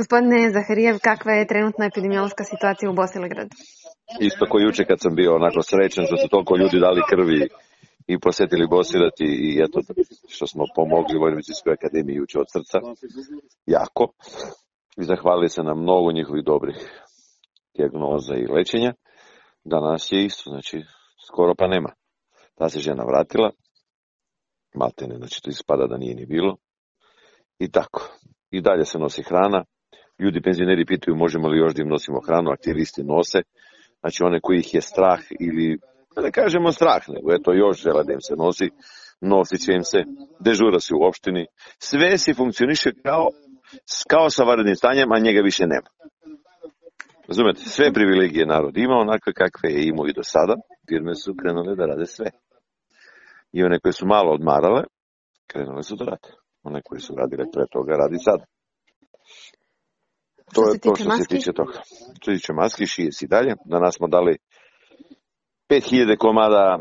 Gospodine Zaharijev, kakva je trenutna epidemiološka situacija u Bosilegradu? Isto ko juče kad sam bio onako srećan što su toliko ljudi dali krvi i posjetili Bosilet i eto što smo pomogli Vojno-medicinskoj akademiji juče od srca, jako. I zahvalili se na mnogo njihovih dobrih dijagnoza i lečenja. Danas je isto, znači skoro pa nema. Ta se žena vratila, maltene, znači to ispada da nije ni bilo. I tako. I dalje se nosi hrana. Ljudi, penzioneri pitaju možemo li još da im nosimo hranu, aktivisti nose. Znači one koji ih je strah ili, ne kažemo strah, nego eto još žele da im se nosit će im se, dežura se u opštini. Sve se funkcioniše kao sa vanrednim stanjem, a njega više nema. Razumete, sve privilegije narod ima onakve kakve je imao i do sada. Firme su krenule da rade sve. I one koje su malo odmarale, krenule su da rade. One koje su radile pre toga, radi sad. To je to što se tiče toga. Što se tiče maski, šije se i dalje. Danas smo dali 5000 komada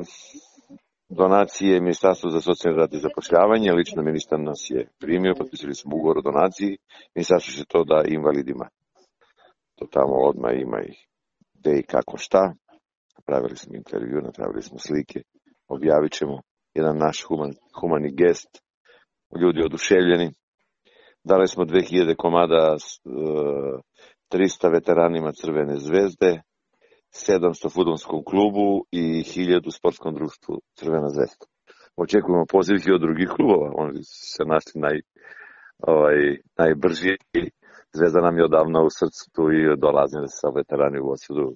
donacije Ministarstvu za socijalni rad i zapošljavanje. Lično ministar nas je primio, potpisali smo ugovor o donaciji. Ministarstvo će to da invalidima. To tamo odmah ima i gde i kako šta. Napravili smo intervju, napravili smo slike. Objavit ćemo jedan naš humani gest. Ljudi oduševljeni. Dali smo 2000 komada 300 veteranima Crvene zvezde, 700 fudbalskom klubu i 1000 sportskom društvu Crvena zvezda. Očekujemo poziv i od drugih klubova. Oni se našli najbrži. Zvezda nam je odavno u srcu tu i dolazili sa veterani u Osidu.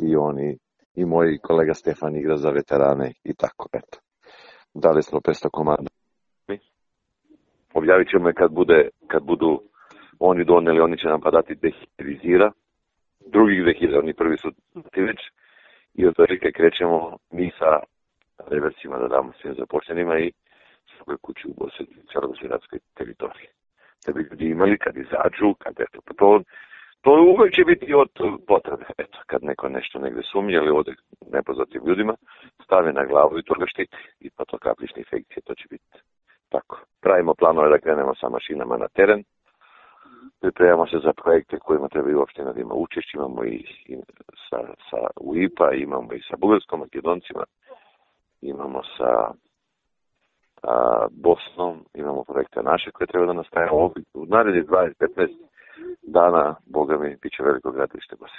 I oni, i moj kolega Stefan igra za veterane i tako, eto. Dali smo 500 komada. Objavit ćemo je kad budu oni doneli, oni će nam pa dati 2000 vizira, drugih 2000, oni prvi su dati već, i od velike krećemo mi sa reversima da damo svim zaposlenima i svakoj kući u celogradskoj teritoriji. Da bi ljudi imali kad izađu, kad eto, to uvek će biti od potrebe. Eto, kad neko nešto negde sumnje ili ode nepoznatim ljudima, stave na glavu i to ga štiti. I pa to kaplične infekcije, to će biti tako. Pravimo planove da krenemo sa mašinama na teren. Pripremamo se za projekte kojima treba i opština da ima učešće. Imamo i sa UIPA, imamo i sa Bugarskom, Makedoncima, imamo sa Bosnom, imamo projekte naše koje treba da nastavimo. U narednih 20-15 dana, Boga mi, bit će veliko gradilište Bosne.